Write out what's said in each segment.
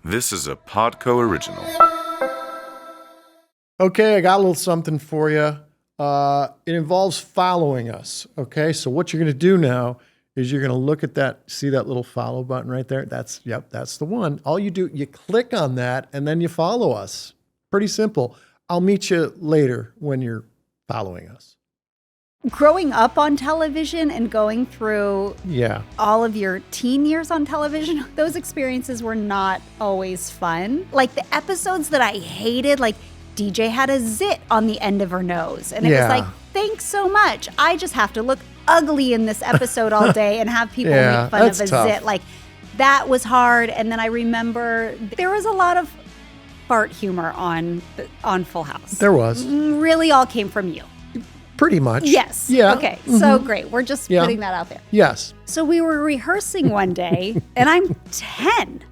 This is a PodCo original. Okay, I got a little something for you. It involves following us. Okay, so what you're going to do now is you're going to look at that, see that little follow button right there? That's the one. All you do, you click on that and then you follow us. Pretty simple. I'll meet you later when you're following us. Growing up on television and going through all of your teen years on television, those experiences were not always fun. Like the episodes that I hated, like DJ had a zit on the end of her nose. And it was like, thanks so much. I just have to look ugly in this episode all day and have people make fun of a zit. Like that was hard. And then I remember there was a lot of fart humor on Full House. There was. Really all came from you. Pretty much. Yes. Yeah. Okay. So great. We're just putting that out there. Yes. So we were rehearsing one day and I'm 10.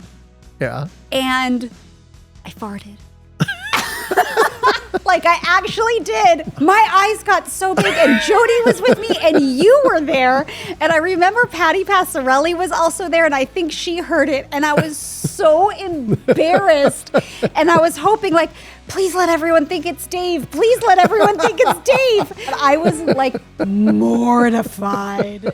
Yeah. And I farted. Like I actually did. My eyes got so big and Jody was with me and you were there. And I remember Patty Passarelli was also there and I think she heard it. And I was so embarrassed. And I was hoping like, please let everyone think it's Dave. Please let everyone think it's Dave. And I was like mortified.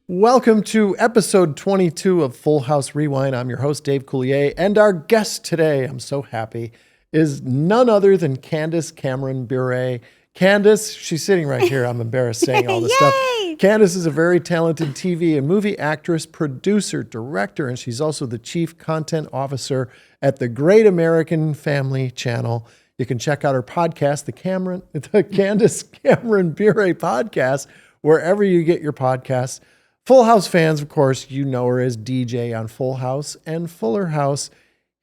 Welcome to episode 22 of Full House Rewind. I'm your host, Dave Coulier, and our guest today, I'm so happy, is none other than Candace Cameron Bure. Candace, she's sitting right here. I'm embarrassed saying all this stuff. Candace is a very talented TV and movie actress, producer, director, and she's also the chief content officer at the Great American Family Channel. You can check out her podcast, the Candace Cameron Bure podcast, wherever you get your podcasts. Full House fans, of course, you know her as DJ on Full House and Fuller House.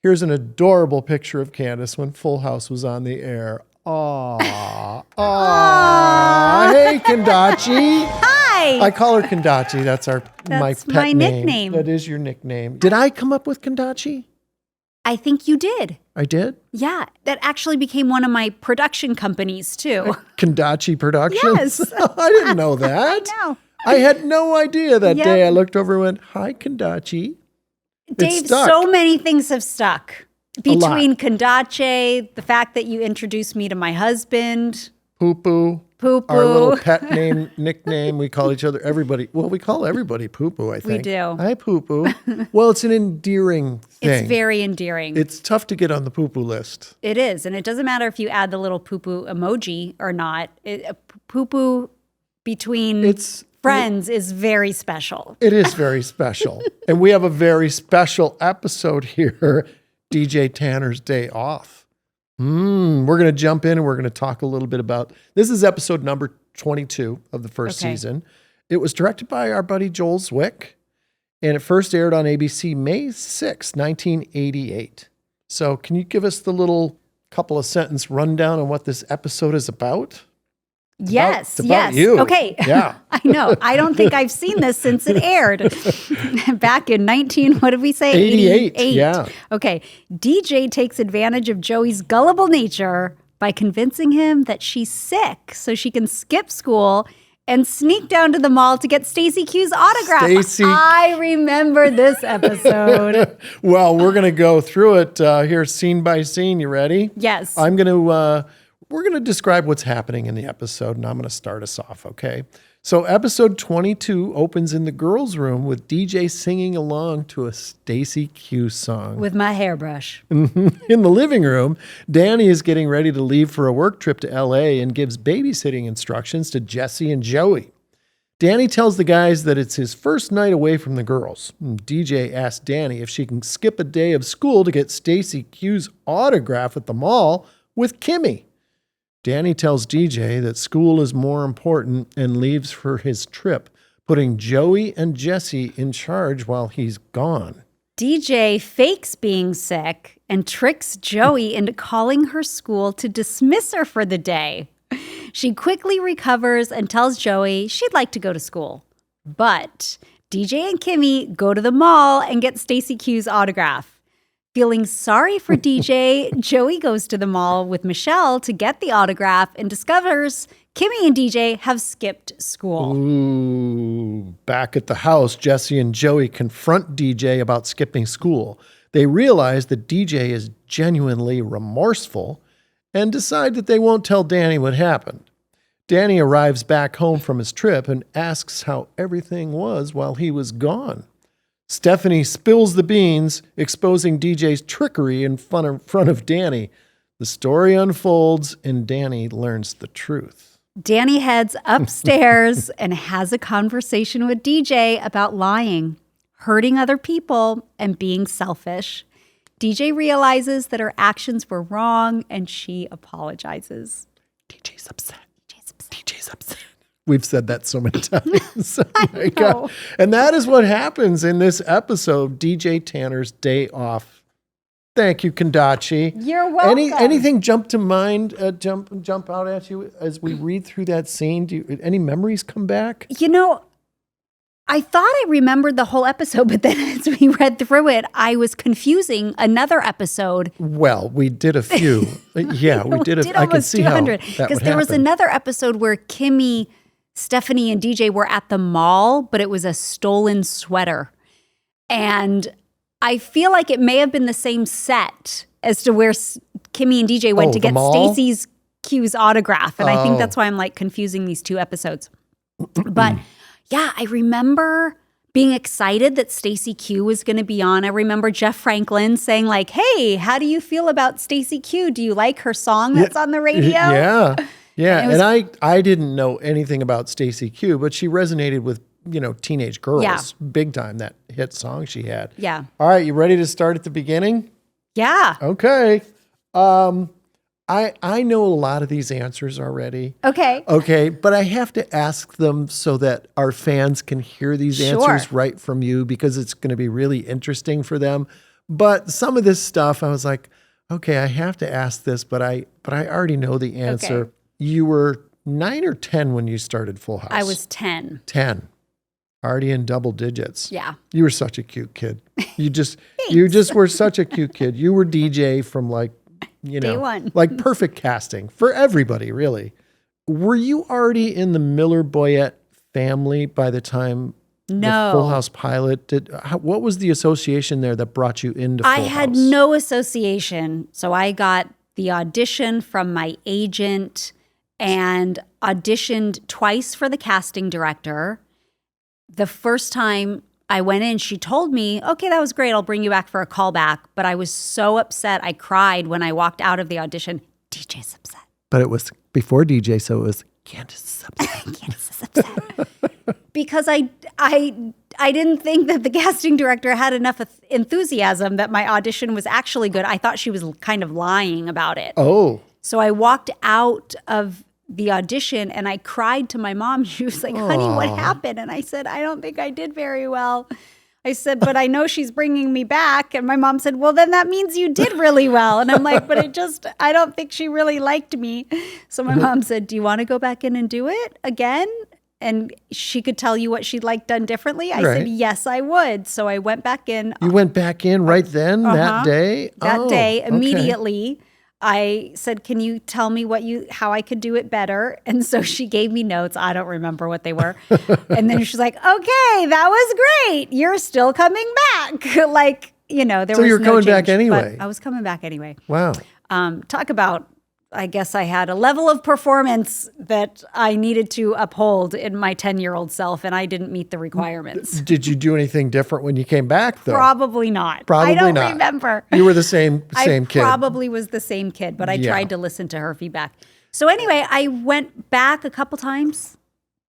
Here's an adorable picture of Candace when Full House was on the air. Aww. Aww. Hey, Kandachi. Hi. I call her Kandachi. That's my pet my name. nickname. That is your nickname. Did I come up with Kandachi? I think you did. I did? Yeah, that actually became one of my production companies too. Kandachi Productions? Yes. I didn't know that. I know. I had no idea that day. I looked over and went, hi, Kandachi. Dave, so many things have stuck. Between Kandache, the fact that you introduced me to my husband. Poo-poo. Poo-poo. Our little pet name, nickname. We call each other, everybody. Well, we call everybody Poo-poo, I think. We do. Hi, Poo-poo. Well, it's an endearing thing. It's very endearing. It's tough to get on the poo-poo list. It is. And it doesn't matter if you add the little poo-poo emoji or not. Poo-poo between friends is very special. It is very special. And we have a very special episode here, DJ Tanner's Day Off. We're going to jump in and we're going to talk a little bit about, this is episode number 22 of the first season. It was directed by our buddy Joel Zwick, and it first aired on ABC May 6, 1988. So can you give us the little couple of sentence rundown on what this episode is about? Yes, it's about you. Okay. Yeah. I know. I don't think I've seen this since it aired back in what did we say? 88. Yeah. Okay. DJ takes advantage of Joey's gullible nature by convincing him that she's sick so she can skip school and sneak down to the mall to get Stacey Q's autograph. I remember this episode. Well, we're going to go through it here scene by scene. You ready? Yes. We're going to describe what's happening in the episode, and I'm going to start us off, okay? So episode 22 opens in the girls' room with DJ singing along to a Stacey Q song. With my hairbrush. In the living room, Danny is getting ready to leave for a work trip to LA and gives babysitting instructions to Jesse and Joey. Danny tells the guys that it's his first night away from the girls. DJ asks Danny if she can skip a day of school to get Stacey Q's autograph at the mall with Kimmy. Danny tells DJ that school is more important and leaves for his trip, putting Joey and Jesse in charge while he's gone. DJ fakes being sick and tricks Joey into calling her school to dismiss her for the day. She quickly recovers and tells Joey she'd like to go to school. But DJ and Kimmy go to the mall and get Stacey Q's autograph. Feeling sorry for DJ, Joey goes to the mall with Michelle to get the autograph and discovers Kimmy and DJ have skipped school. Ooh, back at the house, Jesse and Joey confront DJ about skipping school. They realize that DJ is genuinely remorseful and decide that they won't tell Danny what happened. Danny arrives back home from his trip and asks how everything was while he was gone. Stephanie spills the beans, exposing DJ's trickery in front of Danny. The story unfolds and Danny learns the truth. Danny heads upstairs and has a conversation with DJ about lying, hurting other people, and being selfish. DJ realizes that her actions were wrong and she apologizes. DJ's upset. DJ's upset. We've said that so many times. Oh my God. And that is what happens in this episode, DJ Tanner's Day Off. Thank you, Kandachi. You're welcome. Anything jump to mind, jump out at you as we read through that scene? Any memories come back? You know, I thought I remembered the whole episode, but then as we read through it, I was confusing another episode. Well, we did a few. Yeah, we did. I can see 200, how that because there was another episode where Kimmy, Stephanie, and DJ were at the mall, but it was a stolen sweater. And I feel like it may have been the same set as to where Kimmy and DJ went to get Stacey's Q's autograph. And I think that's why I'm like confusing these two episodes. But yeah, I remember being excited that Stacey Q was going to be on. I remember Jeff Franklin saying like, hey, how do you feel about Stacey Q? Do you like her song that's on the radio? Yeah. Yeah. And I didn't know anything about Stacey Q, but she resonated with, teenage girls big time, that hit song she had. Yeah. All right. You ready to start at the beginning? Yeah. Okay. I know a lot of these answers already. Okay. But I have to ask them so that our fans can hear these answers right from you, because it's going to be really interesting for them. But some of this stuff, I was like, okay, I have to ask this, but I already know the answer. Okay. You were 9 or 10 when you started Full House. I was 10. 10. Already in double digits. Yeah. You were such a cute kid. You just were such a cute kid. You were DJ from Day one. Like perfect casting for everybody, really. Were you already in the Miller Boyette family by the time the Full House pilot what was the association there that brought you into Full House? I had no association. So I got the audition from my agent and auditioned twice for the casting director. The first time I went in, she told me, okay, that was great. I'll bring you back for a callback. But I was so upset. I cried when I walked out of the audition. DJ's upset. But it was before DJ, so it was Candace is upset. Candace is upset. Because I didn't think that the casting director had enough enthusiasm that my audition was actually good. I thought she was kind of lying about it. Oh. So I walked out of the audition and I cried to my mom. She was like, honey, what happened? And I said, I don't think I did very well. I said, but I know she's bringing me back. And my mom said, well, then that means you did really well. And I'm like, but I don't think she really liked me. So my mom said, do you want to go back in and do it again? And she could tell you what she'd like done differently. I said, yes, I would. So I went back in. You went back in right then, that day? That day, immediately. Okay. I said, can you tell me how I could do it better? And so she gave me notes. I don't remember what they were. And then she's like, okay, that was great. You're still coming back. There was no change. So you're coming back anyway. I was coming back anyway. Wow. Talk about, I guess I had a level of performance that I needed to uphold in my 10-year-old self, and I didn't meet the requirements. Did you do anything different when you came back, though? Probably not. I don't remember. You were the same kid. I probably was the same kid, but I tried to listen to her feedback. So anyway, I went back a couple times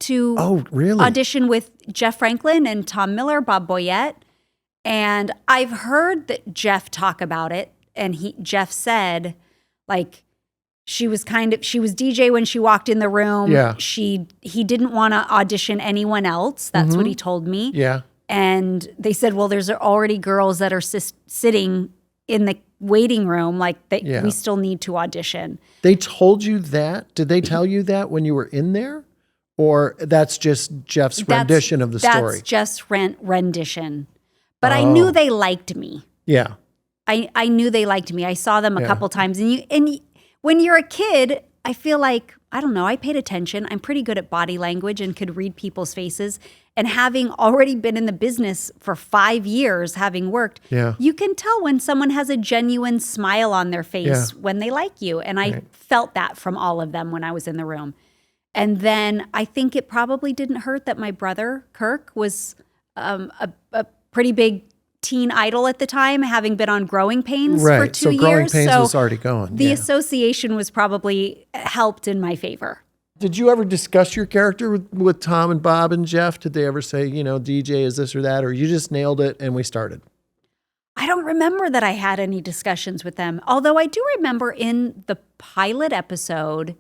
to audition with Jeff Franklin and Tom Miller, Bob Boyette, and I've heard that Jeff talk about it, and Jeff said, she was DJ when she walked in the room. Yeah. He didn't want to audition anyone else. That's what he told me. Yeah. And they said, well, there's already girls that are sitting in the waiting room. We still need to audition. They told you that? Did they tell you that when you were in there? Or that's just Jeff's rendition of the story? That's just rendition. But I knew they liked me. Yeah. I knew they liked me. I saw them a couple times. And when you're a kid, I feel like, I don't know, I paid attention. I'm pretty good at body language and could read people's faces. And having already been in the business for 5 years, having worked, you can tell when someone has a genuine smile on their face when they like you. And I felt that from all of them when I was in the room. And then I think it probably didn't hurt that my brother, Kirk, was a pretty big teen idol at the time, having been on Growing Pains for 2 years. So Growing Pains was already going. The association was probably helped in my favor. Did you ever discuss your character with Tom and Bob and Jeff? Did they ever say, DJ is this or that, or you just nailed it and we started? I don't remember that I had any discussions with them. Although I do remember in the pilot episode,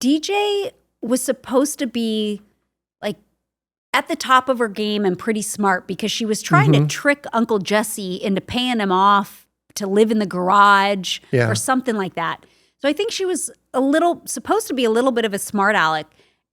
DJ was supposed to be like at the top of her game and pretty smart because she was trying to trick Uncle Jesse into paying him off to live in the garage or something like that. So I think she was supposed to be a little bit of a smart aleck.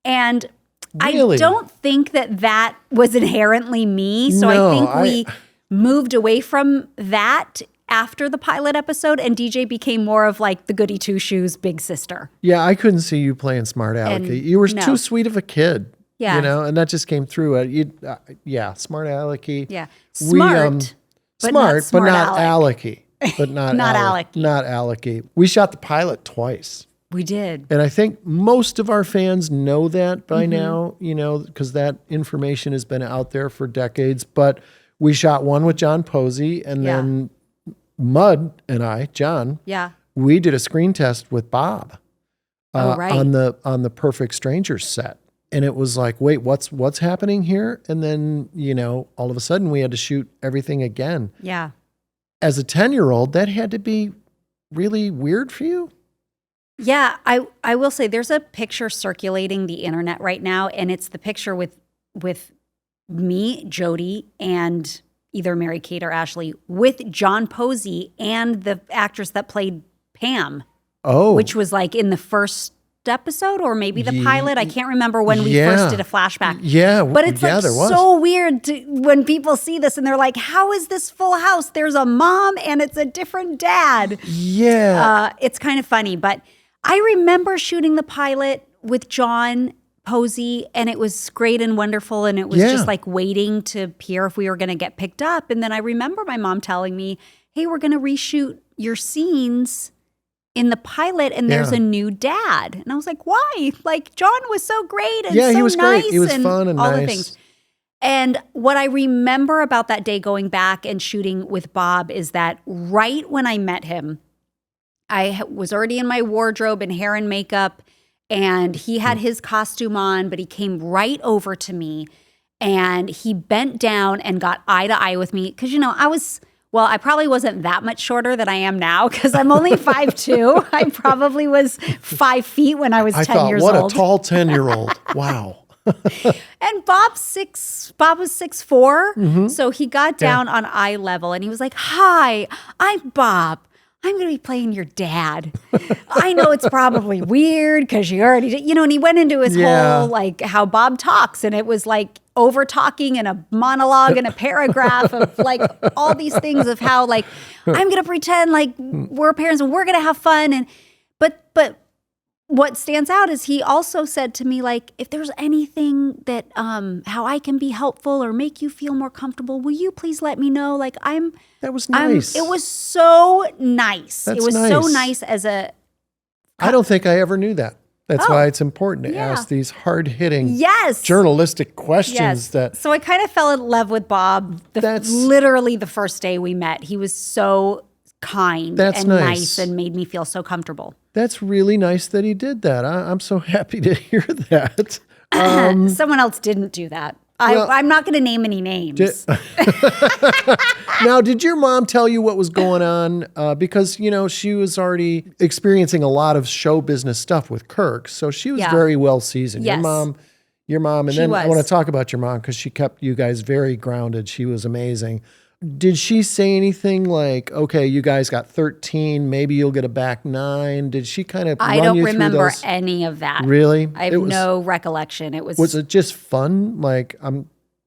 And really? I don't think that was inherently me. So I think we moved away from that after the pilot episode, and DJ became more of like the goody two-shoes big sister. Yeah, I couldn't see you playing smart alecky. You were too sweet of a kid. Yeah. And that just came through. Smart alecky. Yeah. Smart, but not alecky. But not not alecky. Not alecky. We shot the pilot twice. We did. And I think most of our fans know that by now, because that information has been out there for decades. But we shot one with John Posey, and then Mud and I, John, we did a screen test with Bob on the Perfect Strangers set. And it was like, wait, what's happening here? And then, all of a sudden we had to shoot everything again. Yeah. As a 10-year-old, that had to be really weird for you? Yeah, I will say there's a picture circulating the internet right now, and it's the picture with me, Jody, and either Mary Kate or Ashley, with John Posey and the actress that played Pam. Oh. Which was like in the first episode or maybe the pilot. I can't remember when we first did a flashback. Yeah. But it's so weird when people see this and they're like, how is this Full House? There's a mom and it's a different dad. Yeah. It's kind of funny. But I remember shooting the pilot with John Posey, and it was great and wonderful. And it was just like waiting to hear if we were going to get picked up. And then I remember my mom telling me, hey, we're going to reshoot your scenes in the pilot, and there's a new dad. And I was like, why? Like, John was so great and so he was nice. Great. He was fun and all nice. The things. And what I remember about that day going back and shooting with Bob is that right when I met him, I was already in my wardrobe and hair and makeup, and he had his costume on, but he came right over to me, and he bent down and got eye to eye with me. Because, I probably wasn't that much shorter than I am now because I'm only 5'2". I probably was 5 feet when I was 10 years old. What a tall 10-year-old. Wow. And Bob was 6'4", so he got down on eye level and he was like, hi, I'm Bob. I'm going to be playing your dad. I know it's probably weird because you already did, and he went into his whole, like, how Bob talks. And it was like over talking and a monologue and a paragraph of like all these things of how, like, I'm going to pretend like we're parents and we're going to have fun. And, but what stands out is he also said to me, like, if there's anything that, how I can be helpful or make you feel more comfortable, will you please let me know? Like, that was nice. It was so nice. That's it was nice. so nice as a. I don't think I ever knew that. That's why it's important to ask these hard-hitting journalistic questions. So I kind of fell in love with Bob literally the first day we met. He was so kind and nice and made me feel so comfortable. That's really nice that he did that. I'm so happy to hear that. Someone else didn't do that. I'm not going to name any names. Now, did your mom tell you what was going on? Because, she was already experiencing a lot of show business stuff with Kirk. So she was very well seasoned. Yes. Your mom. And then I want to talk about your mom because she kept you guys very grounded. She was amazing. Did she say anything like, okay, you guys got 13, maybe you'll get a back 9? Did she kind of I don't remember any of that. Really? I have no recollection. Was it just fun? Like,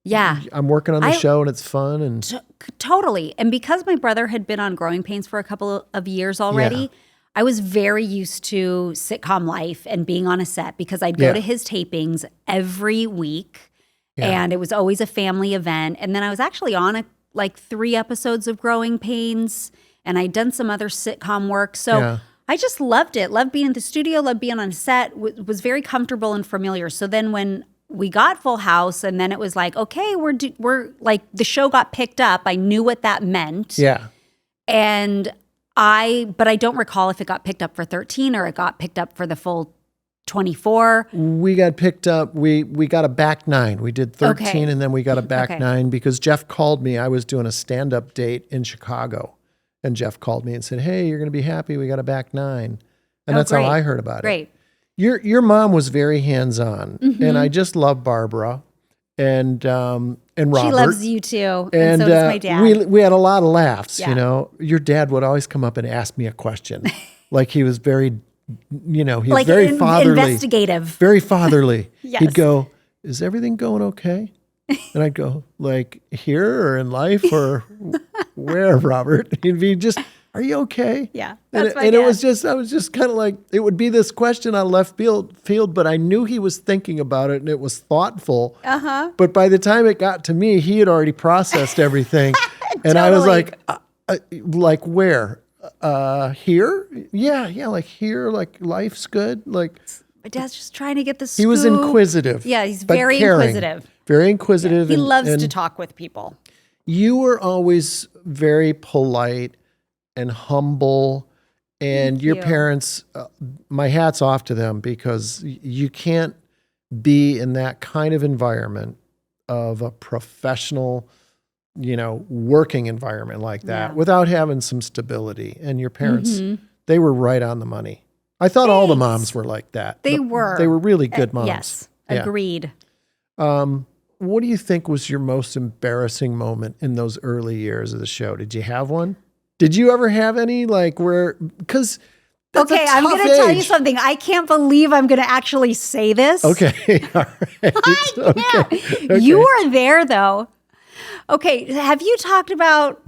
Yeah. I'm working on the show and it's fun. And totally. And because my brother had been on Growing Pains for a couple of years already, I was very used to sitcom life and being on a set because I'd go to his tapings every week and it was always a family event. And then I was actually on like 3 episodes of Growing Pains and I'd done some other sitcom work. So I just loved it. Loved being in the studio, loved being on a set, was very comfortable and familiar. So then when we got Full House and then it was like, okay, we're like the show got picked up. I knew what that meant. Yeah. And but I don't recall if it got picked up for 13 or it got picked up for the full 24. We got picked up. We got a back 9. We did 13 and then we got a back 9 because Jeff called me. I was doing a stand-up date in Chicago. And Jeff called me and said, hey, you're going to be happy. We got a back 9. And that's how I heard about it. Great. Your mom was very hands-on. And I just love Barbara and Robert. She loves you too. And so does my dad. We had a lot of laughs, you know. Your dad would always come up and ask me a question. Like he was very, he was like very fatherly. Investigative. Very fatherly. Yes. He'd go, is everything going okay? And I'd go, like, here or in life or where, Robert? He'd be just, are you okay? Yeah. And it was just, I was just kind of like, it would be this question on left field, but I knew he was thinking about it and it was thoughtful. But by the time it got to me, he had already processed everything. And I was like where? Here? Yeah, like here, like life's good. Like my dad's just trying to get the scoop. He was inquisitive. Yeah, he's very inquisitive. Very inquisitive. He loves to talk with people. You were always very polite and humble. And your parents, my hat's off to them because you can't be in that kind of environment of a professional, working environment like that without having some stability. And your parents, they were right on the money. I thought all the moms were like that. They were. They were really good moms. Yes, agreed. What do you think was your most embarrassing moment in those early years of the show? Did you have one? Did you ever have any because okay, I'm going to tell you something. I can't believe I'm going to actually say this. Okay. All right. Okay. You were there though. Okay. Have you talked about,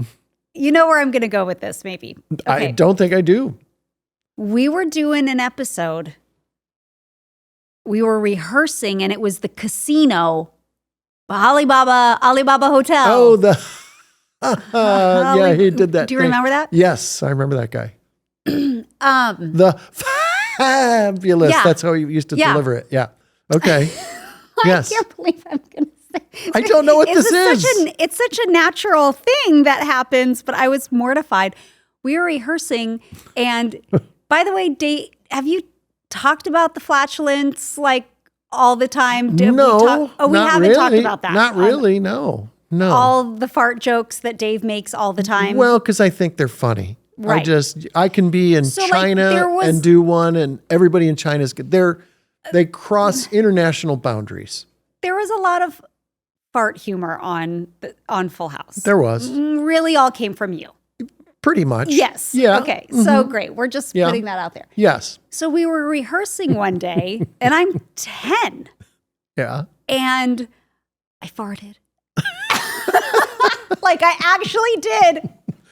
where I'm going to go with this maybe? Okay. I don't think I do. We were doing an episode. We were rehearsing and it was the casino, Alibaba Hotel. Oh, yeah, he did that. Do you remember that? Yes, I remember that guy. The fabulous. Yeah. That's how he used to deliver it. Yeah. Okay. Yes. I can't believe I'm going to say. I don't know what this is. It's such a natural thing that happens, but I was mortified. We were rehearsing, and by the way, Dave, have you talked about the flatulence all the time? No, we haven't really. talked about that. Not really. No. All the fart jokes that Dave makes all the time. Well, because I think they're funny. Right. I can be in China and do one, and everybody in China is good. They cross international boundaries. There was a lot of fart humor on Full House. There was. Really all came from you. Pretty much. Yes. Yeah. Okay. So great. We're just putting that out there. Yes. So we were rehearsing one day, and I'm 10. Yeah. And I farted. I actually did.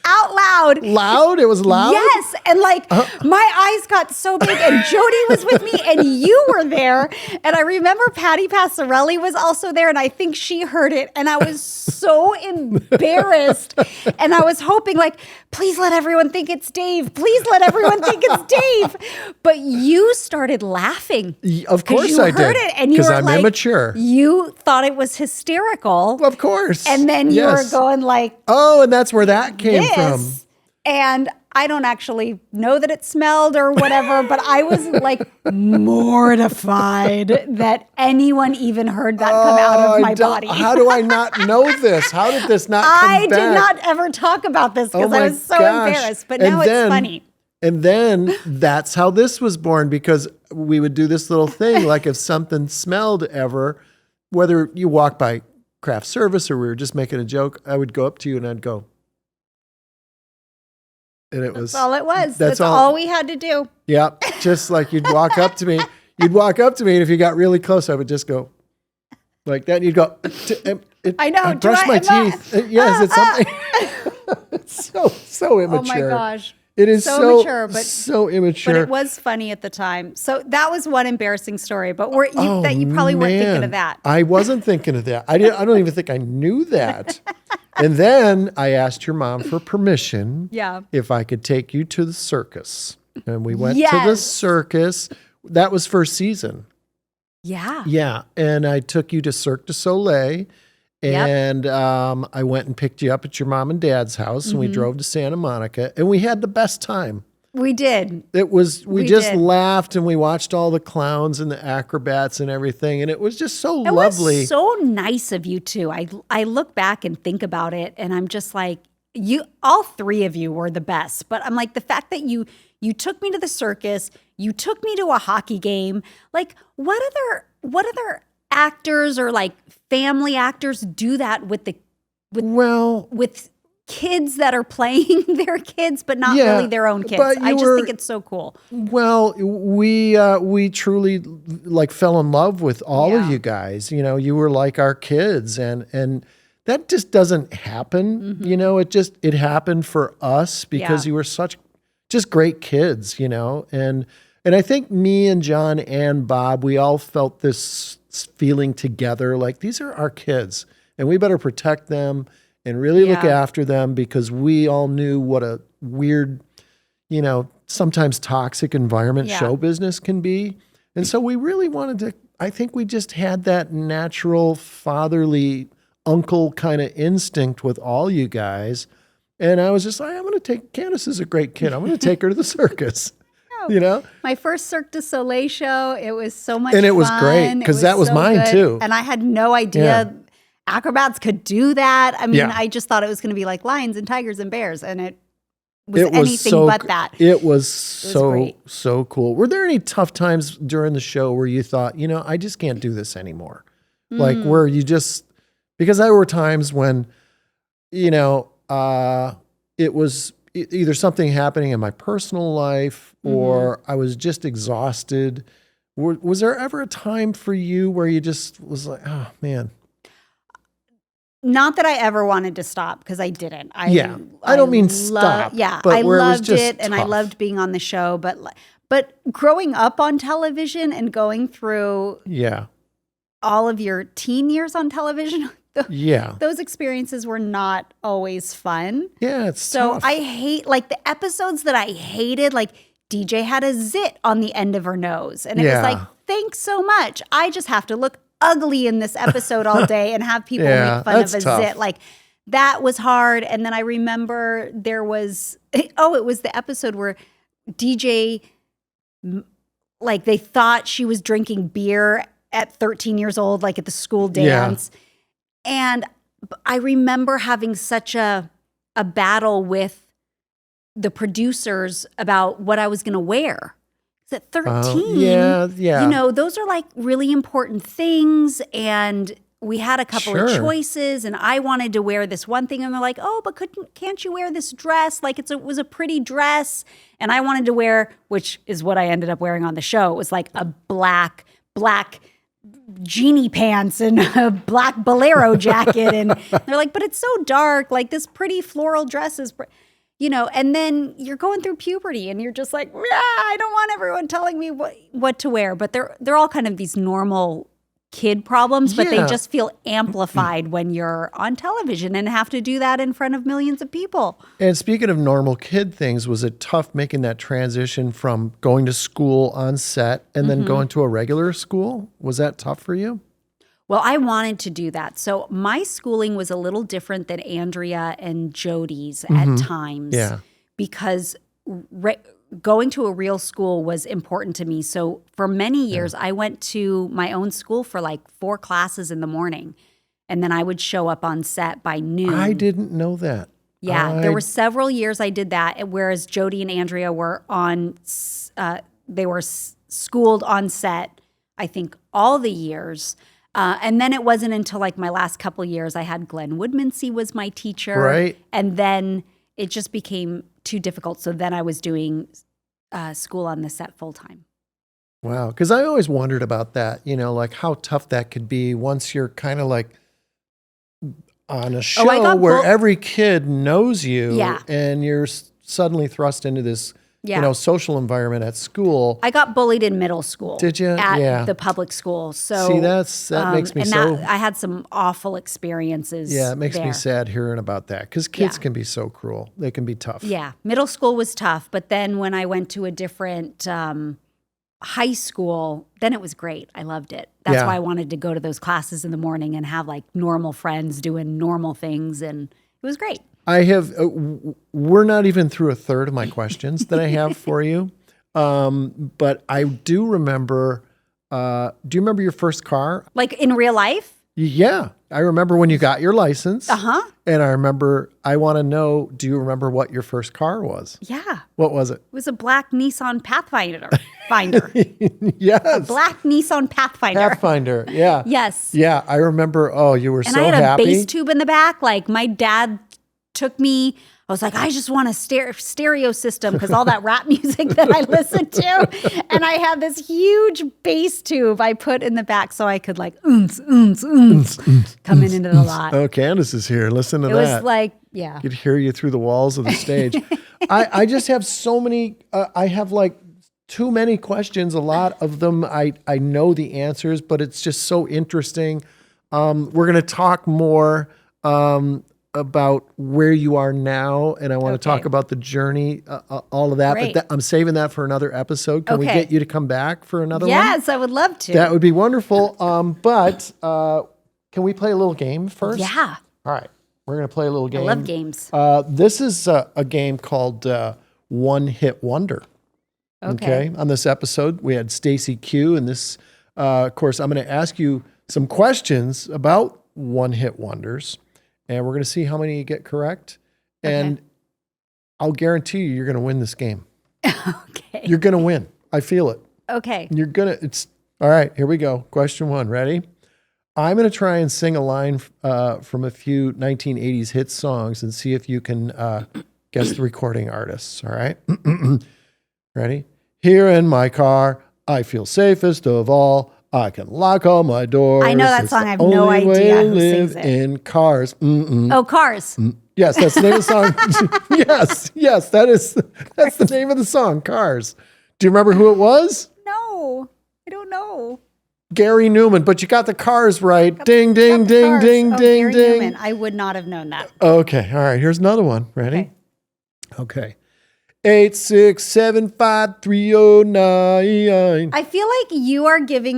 Out loud. Loud? It was loud? Yes. And my eyes got so big and Jody was with me and you were there. And I remember Patty Passarelli was also there and I think she heard it. And I was so embarrassed. And I was hoping please let everyone think it's Dave. Please let everyone think it's Dave. But you started laughing. Of course I did. You heard it and you were I'm immature. You thought it was hysterical. Of course. And then you were going oh, and that's where that came from. And I don't actually know that it smelled or whatever, but I was mortified that anyone even heard that come out of my body. How do I not know this? How did this not come back? I did not ever talk about this because I was so embarrassed, but now it's funny. And then that's how this was born because we would do this little thing, if something smelled ever, whether you walk by craft service or we were just making a joke, I would go up to you and I'd go, and that's all it was. That's all we had to do. Yeah. Just you'd walk up to me. You'd walk up to me, and if you got really close, I would just go like that. And you'd go, I know. I brushed my teeth. Yes, it's something. It's so immature. Oh my gosh. It is so immature, but so immature. But it was funny at the time. So that was one embarrassing story. But you probably weren't thinking of that. I wasn't thinking of that. I don't even think I knew that. And then I asked your mom for permission. Yeah. If I could take you to the circus, and we went to the circus. That was first season. Yeah. Yeah, and I took you to Cirque du Soleil. And I went and picked you up at your mom and dad's house, and we drove to Santa Monica, and we had the best time. We did. It was, we just laughed, and we watched all the clowns and the acrobats and everything, and it was just so lovely. It was so nice of you too. I look back and think about it, and I'm just like, all three of you were the best. But I'm like, the fact that you took me to the circus, you took me to a hockey game. Like, what other actors or like family actors do that with kids that are playing their kids, but not really their own kids? I just think it's so cool. Well, we truly like fell in love with all of you guys. You know, you were like our kids, and that just doesn't happen. You know, it happened for us because you were such just great kids. You know, and I think me and John and Bob, we all felt this feeling together, like these are our kids and we better protect them and really look after them, because we all knew what a weird, you know, sometimes toxic environment show business can be. And so we really wanted to, I think we just had that natural fatherly uncle kind of instinct with all you guys. And I was just like, I'm going to take, Candace is a great kid. I'm going to take her to the circus. You know, my first Cirque du Soleil show, it was so much fun. And it was great because that was mine too. And I had no idea acrobats could do that. I mean, I just thought it was going to be like lions and tigers and bears, and it was anything but that. It was so cool. Were there any tough times during the show where you thought, you know, I just can't do this anymore? Like where you just, because there were times when, you know, it was either something happening in my personal life or I was just exhausted. Was there ever a time for you where you just was like, oh man? Not that I ever wanted to stop, because I didn't. I don't mean stop. Yeah, but I loved it, and tough. I loved being on the show. But growing up on television and going through all of your teen years on television, those experiences were not always fun. Yeah, it's so tough. I hate, like, the episodes that I hated, like DJ had a zit on the end of her nose, and it was like, thanks so much. I just have to look ugly in this episode all day and have people make fun of a zit. Like, that was hard. And then I remember there was, it was the episode where DJ, like, they thought she was drinking beer at 13 years old, like at the school dance. And I remember having such a battle with the producers about what I was going to wear. At 13, you know, those are like really important things. And we had a couple of choices, and I wanted to wear this one thing. And they're like, oh, but can't you wear this dress? Like, it was a pretty dress. And I wanted to wear, which is what I ended up wearing on the show. It was like a black genie pants and a black bolero jacket. And they're like, but it's so dark. Like, this pretty floral dress is, you know, and then you're going through puberty and you're just like, I don't want everyone telling me what to wear. But they're all kind of these normal kid problems, but they just feel amplified when you're on television and have to do that in front of millions of people. And speaking of normal kid things, was it tough making that transition from going to school on set and then going to a regular school? Was that tough for you? Well, I wanted to do that. So my schooling was a little different than Andrea and Jody's at times because going to a real school was important to me. So for many years, I went to my own school for like 4 classes in the morning, and then I would show up on set by noon. I didn't know that. Yeah, there were several years I did that, whereas Jody and Andrea were they were schooled on set, I think, all the years. And then it wasn't until like my last couple of years I had Glenn Woodmansey was my teacher. Right. And then it just became too difficult. So then I was doing school on the set full time. Wow. Because I always wondered about that, you know, like how tough that could be once you're kind of like on a show where every kid knows you Yeah. and you're suddenly thrust into this social environment at school. I got bullied in middle school. Did you? At the public school. So see, that makes me I had some awful experiences. Yeah, it makes me sad hearing about that because kids can be so cruel. They can be tough. Yeah, middle school was tough, but then when I went to a different high school, then it was great. I loved it. That's why I wanted to go to those classes in the morning and have like normal friends doing normal things, and it was great. I have, we're not even through a third of my questions that I have for you. But I do remember, do you remember your first car? Like in real life? Yeah. I remember when you got your license. Uh-huh. And I want to know, do you remember what your first car was? Yeah. What was it? It was a black Nissan Pathfinder. Yes. A black Nissan Pathfinder. Pathfinder, yeah. Yes. Yeah, I remember, you were so happy. And I had a bass tube in the back. Like my dad took me, I was like, I just want a stereo system because all that rap music that I listened to. And I had this huge bass tube I put in the back so I could like come into the lot. Oh, Candace is here. Listen to that. It was like, yeah. I could hear you through the walls of the stage. I just have so many, I have like too many questions. A lot of them I know the answers, but it's just so interesting. We're going to talk more about where you are now, and I want to talk about the journey, all of that. Great. But I'm saving that for another episode. Can we get you to come back for another one? Yes, I would love to. That would be wonderful. But can we play a little game first? Yeah. All right. We're going to play a little game. I love games. This is a game called One Hit Wonder. Okay. On this episode, we had Stacy Q, and this, of course, I'm going to ask you some questions about one hit wonders, and we're going to see how many you get correct. And I'll guarantee you're going to win this game. Okay. You're going to win. I feel it. Okay. You're going to, all right, here we go. Question one. Ready? I'm going to try and sing a line from a few 1980s hit songs and see if you can guess the recording artists. All right. Ready? Here in my car, I feel safest of all. I can lock all my doors. I know that song. I have no idea who sings it. In cars. Oh, Cars. Yes, that's the name of the song. yes, that's the name of the song, Cars. Do you remember who it was? No, I don't know. Gary Newman, but you got the Cars right. Ding, ding, ding, ding, ding, Gary ding. Newman. I would not have known that. Okay, all right. Here's another one. Ready? Okay. 8675309. I feel like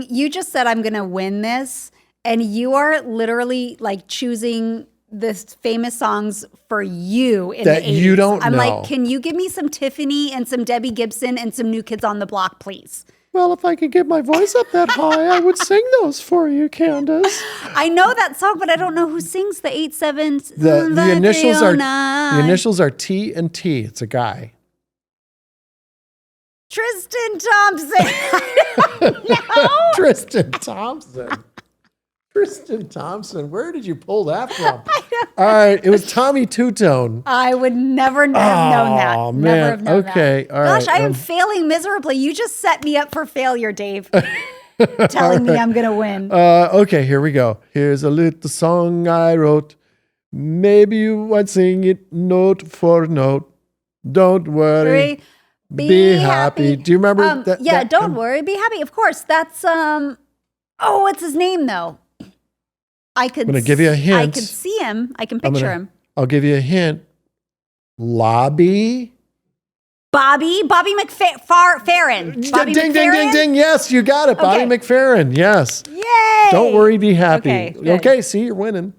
you just said I'm going to win this, and you are literally like choosing the famous songs for you in that the 80s. You don't I'm know. like, can you give me some Tiffany and some Debbie Gibson and some New Kids on the Block, please? Well, if I could get my voice up that high, I would sing those for you, Candace. I know that song, but I don't know who sings the 87. The initials are T and T. It's a guy. Tristan Thompson. I don't know. Tristan Thompson. Tristan Thompson. Where did you pull that from? All right. It was Tommy Two-Tone. I would never have known that. Oh, man. Never have known Okay. that. All right. Gosh, I am failing miserably. You just set me up for failure, Dave. Telling me I'm going to win. Okay. Here we go. Here's a little song I wrote. Maybe you would sing it note for note. Don't worry. Be happy. Do you remember that? Yeah, don't worry. Be happy. Of course. That's, what's his name, though? I'm going to give you a hint. I could see him. I can picture him. I'll give you a hint. Bobby McFerrin. Ding, ding, ding, ding. Yes, you got it. Bobby McFerrin. Yes. Yay. Don't worry, be happy. Okay, see, you're winning.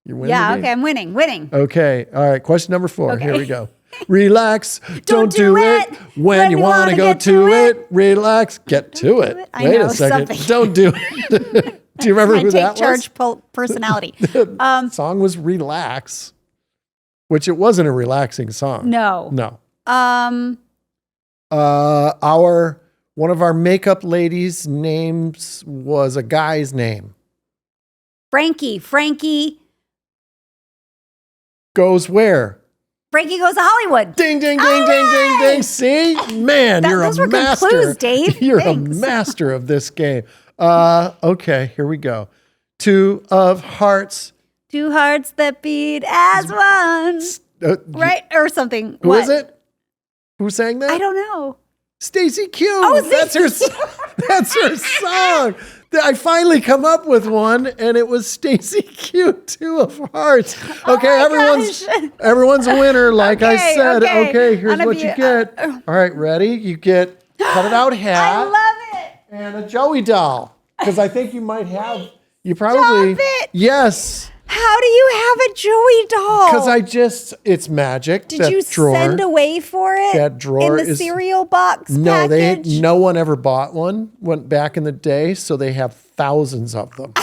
You're winning. Yeah, okay, I'm winning. Okay. All right. Question number 4. Okay. Here we go. Relax. Don't do it. When you want to go get to it. Relax. Get to it. Wait a second. Something. Don't do it. Do you remember who that was? My take charge personality. The song was Relax, which it wasn't a relaxing song. No. One of our makeup ladies' names was a guy's name. Frankie Goes where? Frankie Goes to Hollywood. Ding, ding, ding, ding, ding, ding. See? Man, you're a master. Those were good clues, Dave. You're Thanks. a master of this game. Okay, here we go. 2 of hearts Two hearts that beat as one. Right? Or something. Who is it? Who sang that? I don't know. Stacey Q. Oh, that's her song. I finally come up with one, and it was Stacey Q, Two of Hearts. Okay, everyone's a winner, like I said. Okay, here's what you get. All right, ready? You get cut it out hat. I love it. And a Joey doll. Because I think you might have. You probably. Stop it. Yes. How do you have a Joey doll? Because it's magic. Did you send away for it? That drawer in the cereal box package? No one ever bought one. Went back in the day, so they have thousands of them.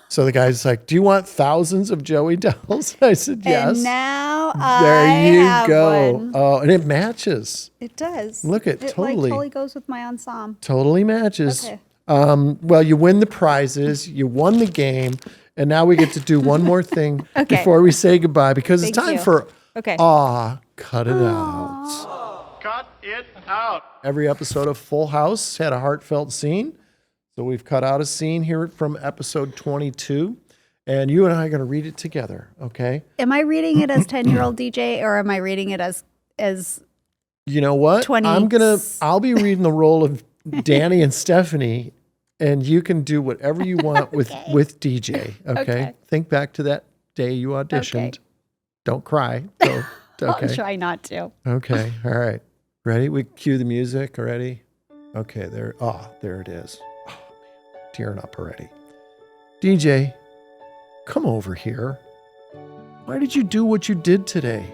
So the guy's like, "Do you want thousands of Joey dolls?" I said, "Yes." And now there you have go. one. Oh, and it matches. It does. Look, it totally goes with my ensemble. Totally matches. Okay. Well, you win the prizes. You won the game. And now we get to do one more thing before we say goodbye, because it's time for Cut It Out. Cut it out. Every episode of Full House had a heartfelt scene. So we've cut out a scene here from episode 22. And you and I are going to read it together, okay? Am I reading it as 10-year-old DJ, or am I reading it as you know what? 20? I'll be reading the role of Danny and Stephanie. And you can do whatever you want with DJ, okay? Think back to that day you auditioned. Okay. Don't cry. Okay. I'll try not to. Okay, all right. Ready? We cue the music already? Okay, there it is. Oh, man. Tearing up already. DJ, come over here. Why did you do what you did today?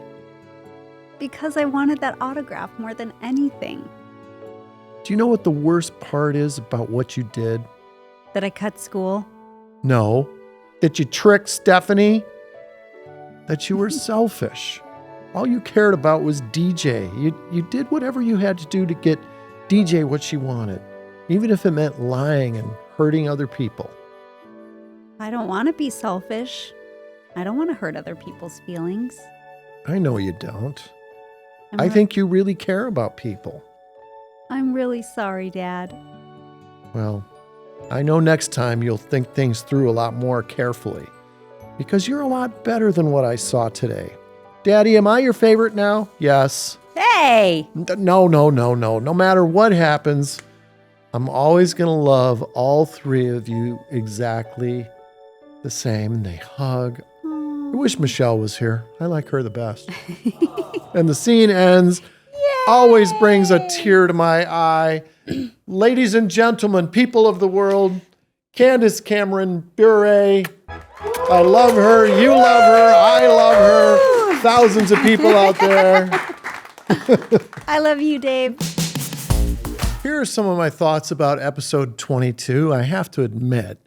Because I wanted that autograph more than anything. Do you know what the worst part is about what you did? That I cut school? No. That you tricked Stephanie? That you were selfish. All you cared about was DJ. You did whatever you had to do to get DJ what she wanted, even if it meant lying and hurting other people. I don't want to be selfish. I don't want to hurt other people's feelings. I know you don't. I think you really care about people. I'm really sorry, Dad. Well, I know next time you'll think things through a lot more carefully, because you're a lot better than what I saw today. Daddy, am I your favorite now? Yes. Hey! No. No matter what happens, I'm always going to love all three of you exactly the same. And they hug. I wish Michelle was here. I like her the best. And the scene ends. Always brings a tear to my eye. Ladies and gentlemen, people of the world, Candace Cameron Bure. I love her. You love her. I love her. Thousands of people out there. I love you, Dave. Here are some of my thoughts about episode 22. I have to admit,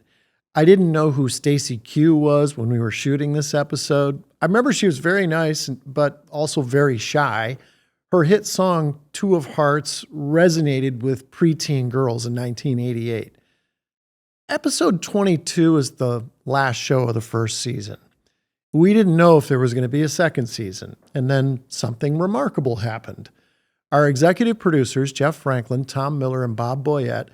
I didn't know who Stacey Q was when we were shooting this episode. I remember she was very nice, but also very shy. Her hit song, Two of Hearts, resonated with preteen girls in 1988. Episode 22 is the last show of the first season. We didn't know if there was going to be a second season, and then something remarkable happened. Our executive producers, Jeff Franklin, Tom Miller, and Bob Boyette,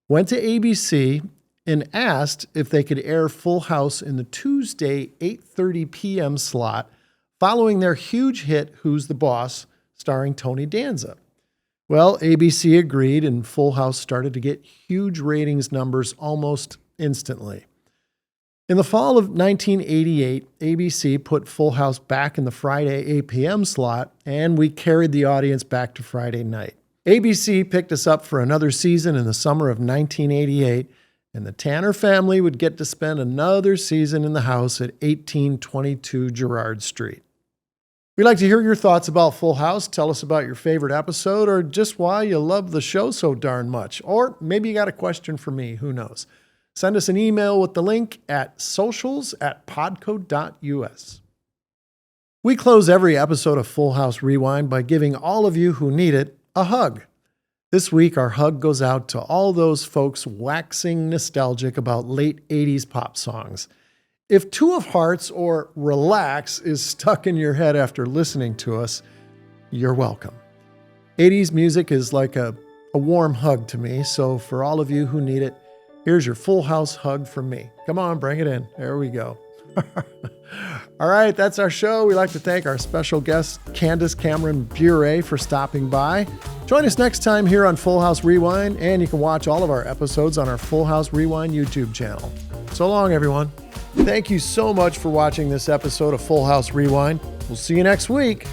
went to ABC and asked if they could air Full House in the Tuesday 8:30 p.m. slot following their huge hit, Who's the Boss?, starring Tony Danza. Well, ABC agreed, and Full House started to get huge ratings numbers almost instantly. In the fall of 1988, ABC put Full House back in the Friday 8 p.m. slot, and we carried the audience back to Friday night. ABC picked us up for another season in the summer of 1988, and the Tanner family would get to spend another season in the house at 1822 Girard Street. We'd like to hear your thoughts about Full House. Tell us about your favorite episode, or just why you love the show so darn much. Or maybe you got a question for me. Who knows? Send us an email with the link at socials@podco.us. We close every episode of Full House Rewind by giving all of you who need it a hug. This week, our hug goes out to all those folks waxing nostalgic about late 80s pop songs. If Two of Hearts or Relax is stuck in your head after listening to us, you're welcome. 80s music is like a warm hug to me, so for all of you who need it, here's your Full House hug from me. Come on, bring it in. There we go. All right, that's our show. We'd like to thank our special guest, Candace Cameron Bure, for stopping by. Join us next time here on Full House Rewind, and you can watch all of our episodes on our Full House Rewind YouTube channel. So long, everyone. Thank you so much for watching this episode of Full House Rewind. We'll see you next week.